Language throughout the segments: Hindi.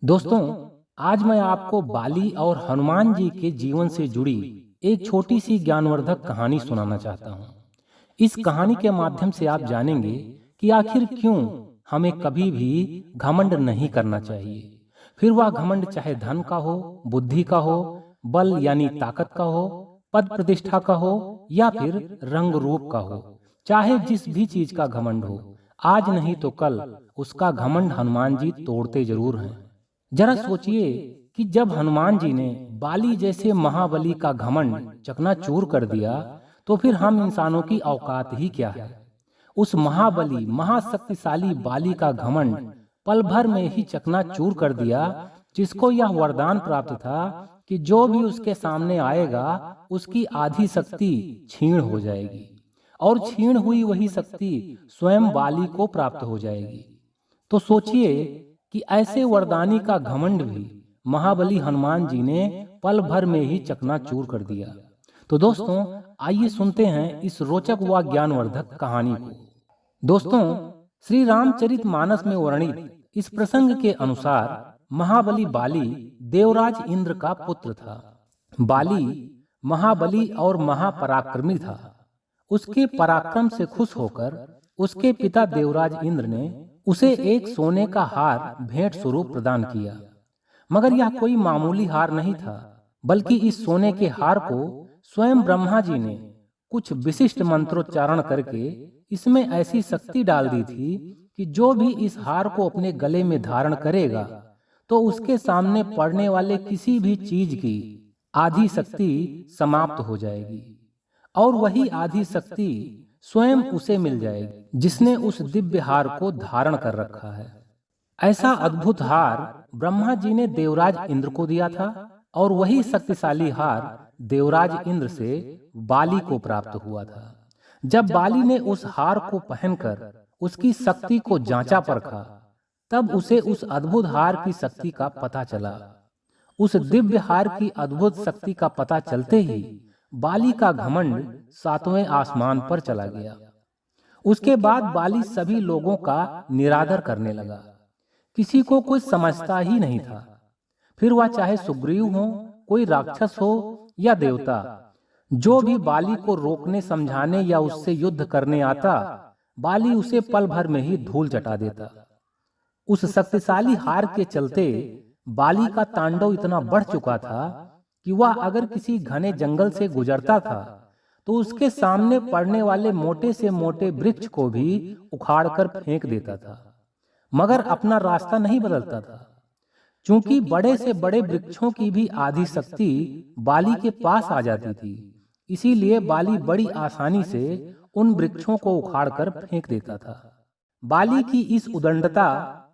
दोस्तों, आज मैं आपको बाली और हनुमान जी के जीवन से जुड़ी एक छोटी सी ज्ञानवर्धक कहानी सुनाना चाहता हूँ। इस कहानी के माध्यम से आप जानेंगे कि आखिर क्यों हमें कभी भी घमंड नहीं करना चाहिए। फिर वह घमंड चाहे धन का हो, बुद्धि का हो, बल यानी ताकत का हो, पद प्रतिष्ठा का हो या फिर रंग रूप का हो, चाहे जिस भी चीज का घमंड हो, आज नहीं तो कल उसका घमंड हनुमान जी तोड़ते जरूर हैं। जरा सोचिए कि जब हनुमान जी ने बाली जैसे महाबली का घमंड चकनाचूर कर दिया, तो फिर हम इंसानों की औकात ही क्या है। उस महाबली महाशक्तिशाली बाली का घमंड पल भर में ही चकनाचूर कर दिया, जिसको यह वरदान प्राप्त था कि जो भी उसके सामने आएगा उसकी आधी शक्ति छीण हो जाएगी और छीण हुई वही शक्ति स्वयं बाली को प्राप्त हो जाएगी। तो सोचिए कि ऐसे वरदानी का घमंड भी महाबली हनुमान जी ने पल भर में ही चकनाचूर कर दिया। तो दोस्तों, आइए सुनते हैं इस रोचक व ज्ञानवर्धक कहानी को। दोस्तों, श्री रामचरितमानस में वर्णित इस प्रसंग के अनुसार महाबली बाली देवराज इंद्र का पुत्र था। बाली महाबली और महापराक्रमी था। उसके पराक्रम से खुश होकर उसके पिता देवराज इंद्र ने उसे एक सोने का हार भेंट स्वरूप प्रदान किया। मगर यह कोई मामूली हार नहीं था, बल्कि इस सोने के हार को स्वयं ब्रह्मा जी ने कुछ विशिष्ट मंत्रोच्चारण करके इसमें ऐसी शक्ति डाल दी थी कि जो भी इस हार को अपने गले में धारण करेगा तो उसके सामने पड़ने वाले किसी भी चीज की आधी शक्ति समाप्त हो जाएगी और वही आधी शक्ति स्वयं उसे मिल जाएगी जिसने उस दिव्य हार को धारण कर रखा है। ऐसा अद्भुत हार ब्रह्मा जी ने देवराज इंद्र को दिया था और वही शक्तिशाली हार देवराज इंद्र से बाली को प्राप्त हुआ था। जब बाली ने उस हार को पहनकर उसकी शक्ति को जांचा परखा, तब उसे उस अद्भुत हार की शक्ति का पता चला। उस दिव्य हार की अद्भुत शक्ति का पता चलते ही बाली का घमंड सातवें आसमान पर चला गया। उसके बाद बाली सभी लोगों का निरादर करने लगा। किसी को कुछ समझता ही नहीं था। फिर वह चाहे सुग्रीव हो, कोई राक्षस हो या देवता, जो भी बाली को रोकने समझाने या उससे युद्ध करने आता, बाली उसे पल भर में ही धूल चटा देता। उस शक्तिशाली हार के चलते बाली का तांडव इतना बढ़ चुका था कि वह अगर किसी घने जंगल से गुजरता था तो उसके सामने पड़ने वाले मोटे से मोटे वृक्ष को भी उखाड़कर फेंक देता था, मगर अपना रास्ता नहीं बदलता था। चूंकि बड़े से बड़े वृक्षों की भी आधी शक्ति बाली के पास आ जाती थी, इसीलिए बाली बड़ी आसानी से उन वृक्षों को उखाड़कर फेंक देता था। बाली की इस उदंडता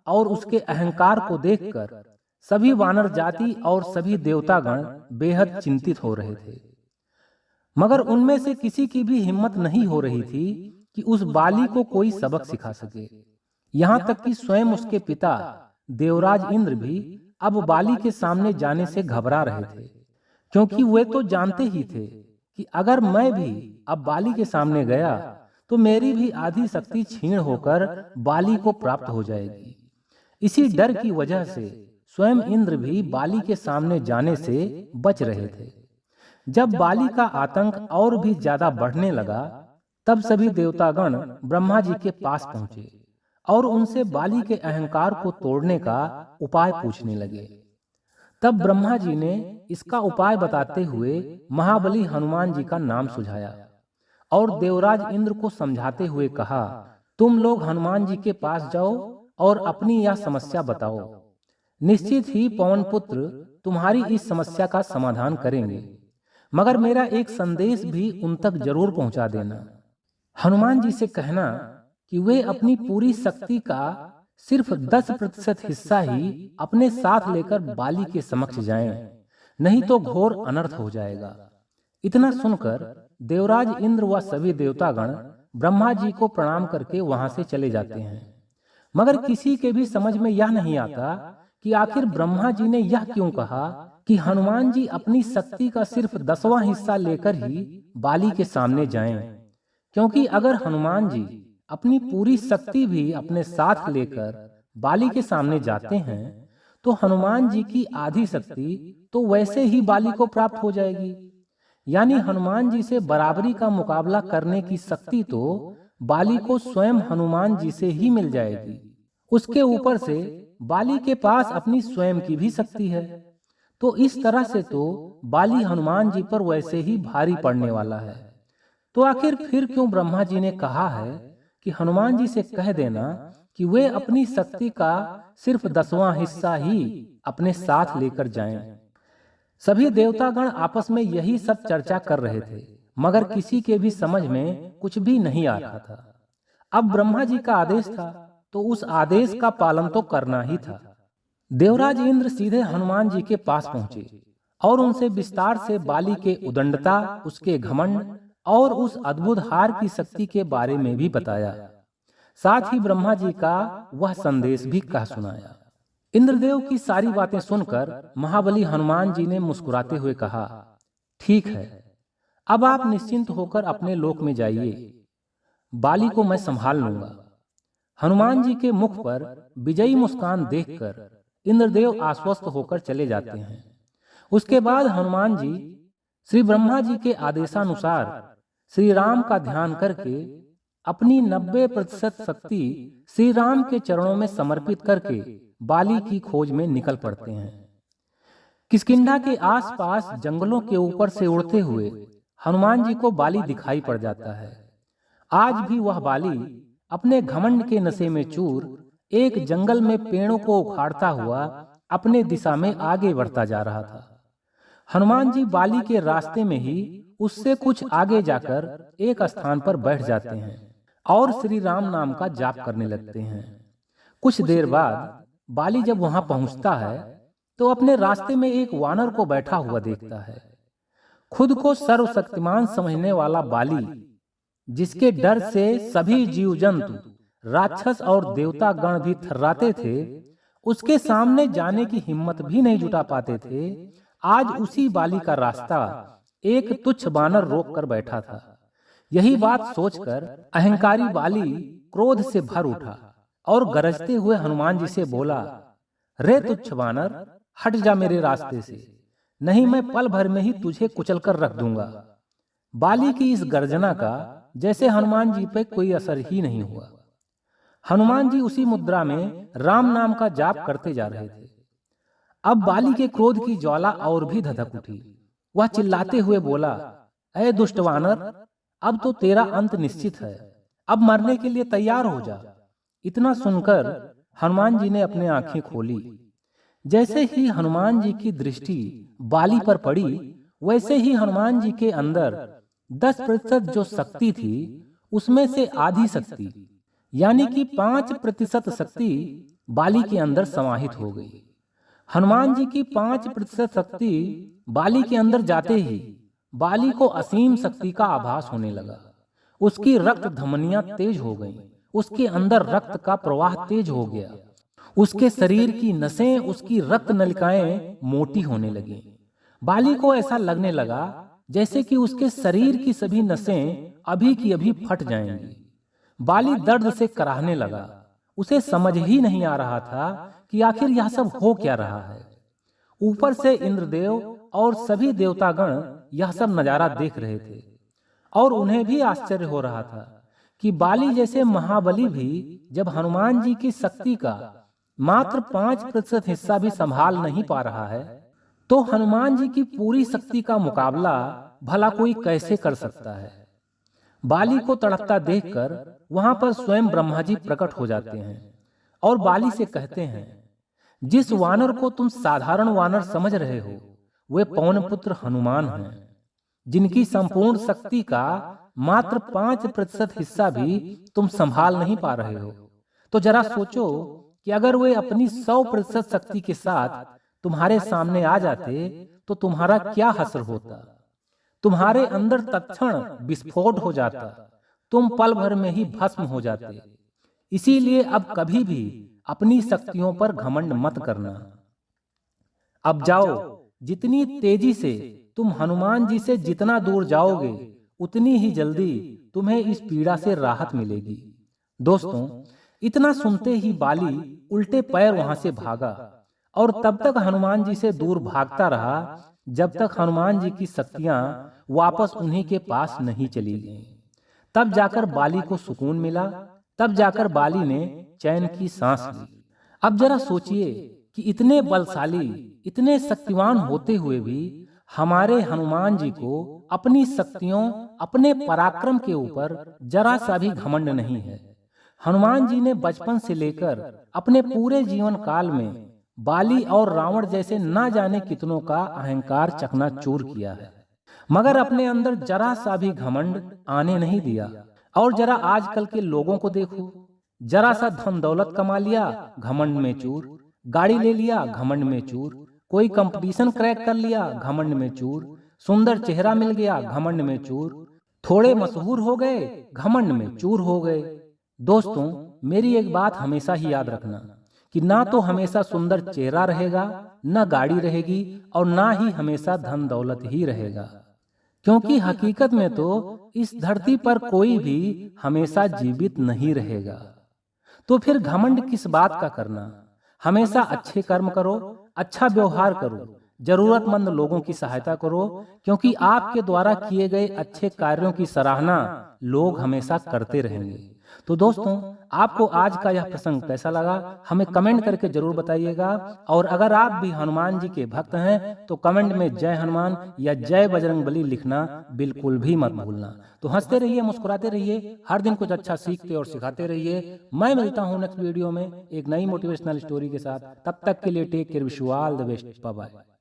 और उसके अहंकार को देखकर सभी वानर जाति और सभी देवतागण बेहद चिंतित हो रहे थे, मगर उनमें से किसी की भी हिम्मत नहीं हो रही थी कि उस बाली को कोई सबक सिखा सके। यहाँ तक कि स्वयं उसके पिता देवराज इंद्र भी अब बाली के सामने जाने से घबरा रहे थे, क्योंकि वे तो जानते ही थे कि अगर मैं भी अब बाली के सामने गया तो मेरी भी आधी शक्ति छीण होकर बाली को प्राप्त हो जाएगी। इसी डर की वजह से स्वयं इंद्र भी बाली के सामने जाने से बच रहे थे। जब बाली का आतंक और भी ज्यादा बढ़ने लगा, तब सभी देवतागण ब्रह्मा जी के पास पहुंचे और उनसे बाली के अहंकार को तोड़ने का उपाय पूछने लगे। तब ब्रह्मा जी ने इसका उपाय बताते हुए महाबली हनुमान जी का नाम सुझाया और देवराज इंद्र को समझाते हुए कहा, तुम लोग हनुमान जी के पास जाओ और अपनी यह समस्या बताओ। निश्चित ही पवन पुत्र तुम्हारी इस समस्या का समाधान करेंगे, मगर मेरा एक संदेश भी उन तक जरूर पहुंचा देना। हनुमान जी से कहना कि वे अपनी पूरी शक्ति का सिर्फ 10% हिस्सा ही अपने साथ लेकर बाली के समक्ष जाएं, नहीं तो घोर अनर्थ हो जाएगा। इतना सुनकर देवराज इंद्र व सभी देवतागण ब्रह्मा जी को प्रणाम करके वहां से चले जाते हैं। मगर किसी के भी समझ में यह नहीं आता कि आखिर ब्रह्मा जी ने यह क्यों कहा कि हनुमान जी अपनी शक्ति का सिर्फ 10वां हिस्सा लेकर ही बाली के सामने जाएं, क्योंकि अगर हनुमान जी अपनी पूरी शक्ति भी अपने साथ लेकर बाली के सामने जाते हैं तो हनुमान जी की आधी शक्ति तो वैसे ही बाली को प्राप्त हो जाएगी। यानी हनुमान जी से बराबरी का मुकाबला करने की शक्ति तो बाली को स्वयं हनुमान जी से ही मिल जाएगी। उसके ऊपर से बाली के पास अपनी स्वयं की भी शक्ति है। तो इस तरह से तो बाली हनुमान जी पर वैसे ही भारी पड़ने वाला है। तो आखिर फिर क्यों ब्रह्मा जी ने कहा है कि हनुमान जी से कह देना कि वे अपनी शक्ति का सिर्फ 10वां हिस्सा ही अपने साथ लेकर जाएं। सभी देवतागण आपस में यही सब चर्चा कर रहे थे, मगर किसी के भी समझ में कुछ भी नहीं आ रहा था। अब ब्रह्मा जी का आदेश था, तो उस आदेश का पालन तो करना ही था। देवराज इंद्र सीधे हनुमान जी के पास पहुंचे और उनसे विस्तार से बाली के उदंडता, उसके घमंड और उस अद्भुत हार की शक्ति के बारे में भी बताया। साथ ही ब्रह्मा जी का वह संदेश भी कह सुनाया। इंद्रदेव की सारी बातें सुनकर महाबली हनुमान जी ने मुस्कुराते हुए कहा, ठीक है, अब आप निश्चिंत होकर अपने लोक में जाइए, बाली को मैं संभाल लूंगा। हनुमान जी के मुख पर विजयी मुस्कान देखकर इंद्रदेव आश्वस्त होकर चले जाते हैं। उसके बाद हनुमान जी श्री ब्रह्मा जी के आदेशानुसार श्री राम का ध्यान करके अपनी 90% शक्ति श्री राम के चरणों में समर्पित करके बाली की खोज में निकल पड़ते हैं। किष्किंधा के आसपास जंगलों के ऊपर से उड़ते हुए हनुमान जी को बाली दिखाई पड़ जाता है। आज भी वह बाली अपने घमंड के नशे में चूर एक जंगल में पेड़ों को उखाड़ता हुआ अपने दिशा में आगे बढ़ता जा रहा था। हनुमान जी बाली के रास्ते में ही उससे कुछ आगे जाकर एक स्थान पर बैठ जाते हैं और श्री राम नाम का जाप करने लगते हैं। कुछ देर बाद बाली जब वहां पहुंचता है तो अपने रास्ते में एक वानर को बैठा हुआ देखता है। खुद को सर्वशक्तिमान समझने वाला बाली, जिसके डर से सभी जीव जंतु, राक्षस और देवता गण भी थर्राते थे, उसके सामने जाने की हिम्मत भी नहीं जुटा पाते थे। आज उसी बाली का रास्ता एक तुच्छ बानर रोक कर बैठा था। यही बात सोचकर अहंकारी बाली क्रोध से भर उठा और गरजते हुए हनुमान जी से बोला, रे तुच्छ बानर, हट जा मेरे रास्ते से, नहीं मैं पल भर में ही तुझे कुचल कर रख दूंगा। बाली की इस गर्जना का जैसे हनुमान जी पे कोई असर ही नहीं हुआ। हनुमान जी उसी मुद्रा में राम नाम का जाप करते जा रहे थे। अब बाली के क्रोध की ज्वाला और भी धधक उठी। वह चिल्लाते हुए बोला, अरे दुष्ट वानर, अब तो तेरा अंत निश्चित है, अब मरने के लिए तैयार हो जा। इतना सुनकर हनुमान जी ने अपनी आंखें खोली। जैसे ही हनुमान जी की दृष्टि बाली पर पड़ी, वैसे ही हनुमान जी के अंदर 10% जो शक्ति थी, उसमें से आधी शक्ति यानी कि 5% शक्ति बाली के अंदर समाहित हो गई। हनुमान जी की 5% शक्ति बाली के अंदर जाते ही बाली को असीम शक्ति का आभास होने लगा। उसकी रक्त धमनियां तेज हो गईं, उसके अंदर रक्त का प्रवाह तेज हो गया, उसके शरीर की नसें, उसकी रक्त नलिकाएं मोटी होने लगी। बाली को ऐसा लगने लगा जैसे कि उसके शरीर की सभी नसें अभी की अभी फट जाएंगी। बाली दर्द से कराहने लगा। उसे समझ ही नहीं आ रहा था कि आखिर यह सब हो क्या रहा है। ऊपर से इंद्रदेव और सभी देवतागण यह सब नजारा देख रहे थे और उन्हें भी आश्चर्य हो रहा था कि बाली जैसे महाबली भी जब हनुमान जी की शक्ति का मात्र 5% हिस्सा भी संभाल नहीं पा रहा है, तो हनुमान जी की पूरी शक्ति का मुकाबला भला कोई कैसे कर सकता है। बाली को तड़पता देखकर वहां पर स्वयं ब्रह्मा जी प्रकट हो जाते हैं और बाली से कहते हैं, जिस वानर को तुम साधारण वानर समझ रहे हो, वे पवनपुत्र हनुमान हैं, जिनकी संपूर्ण शक्ति का मात्र 5% हिस्सा भी तुम संभाल नहीं पा रहे हो। तो जरा सोचो कि अगर वे अपनी 100% शक्ति के साथ तुम्हारे सामने आ जाते तो तुम्हारा क्या हश्र होता। तुम्हारे अंदर तत्क्षण विस्फोट हो जाता, तुम पल भर में ही भस्म हो जाते। इसीलिए अब कभी भी अपनी शक्तियों पर घमंड मत करना। अब जाओ, जितनी तेजी से तुम हनुमान जी से जितना दूर जाओगे, उतनी ही जल्दी तुम्हें इस पीड़ा से राहत मिलेगी। दोस्तों, इतना सुनते ही बाली उल्टे पैर वहां से भागा और तब तक हनुमान जी से दूर भागता रहा जब तक हनुमान जी की शक्तियां वापस उन्हीं के पास नहीं चली गईं। तब जाकर बाली को सुकून मिला, तब जाकर बाली ने चैन की सांस ली। अब जरा सोचिए कि इतने बलशाली, इतने शक्तिवान होते हुए भी हमारे हनुमान जी को अपनी शक्तियों, अपने पराक्रम के ऊपर जरा सा भी घमंड नहीं है। हनुमान जी ने बचपन से लेकर अपने पूरे जीवन काल में बाली और रावण जैसे ना जाने कितनों का अहंकार चकनाचूर किया है, मगर अपने अंदर जरा सा भी घमंड आने नहीं दिया। और जरा आजकल के लोगों को देखो, जरा सा धन दौलत कमा लिया, घमंड में चूर, गाड़ी ले लिया, घमंड में चूर, कोई कंपटीशन क्रैक कर लिया, घमंड में चूर, सुंदर चेहरा मिल गया, घमंड में चूर, थोड़े मशहूर हो गए, घमंड में चूर हो गए। दोस्तों, मेरी एक बात हमेशा ही याद रखना कि ना तो हमेशा सुंदर चेहरा रहेगा, ना गाड़ी रहेगी, और ना ही हमेशा धन दौलत ही रहेगा, क्योंकि हकीकत में तो इस धरती पर कोई भी हमेशा जीवित नहीं रहेगा। तो फिर घमंड किस बात का करना? हमेशा अच्छे कर्म करो, अच्छा व्यवहार करो, जरूरतमंद लोगों की सहायता करो, क्योंकि आपके द्वारा किए गए अच्छे कार्यों की सराहना लोग हमेशा करते रहेंगे। तो दोस्तों, आपको आज का यह प्रसंग कैसा लगा हमें कमेंट करके जरूर बताइएगा। और अगर आप भी हनुमान जी के भक्त हैं तो कमेंट में जय हनुमान या जय बजरंगबली लिखना बिल्कुल भी मत भूलना। तो हंसते रहिए, मुस्कुराते रहिए, हर दिन कुछ अच्छा सीखते और सिखाते रहिए। मैं मिलता हूँ नेक्स्ट वीडियो में एक नई मोटिवेशनल स्टोरी के साथ। तब तक के लिए take care, wish you all the best, bye bye.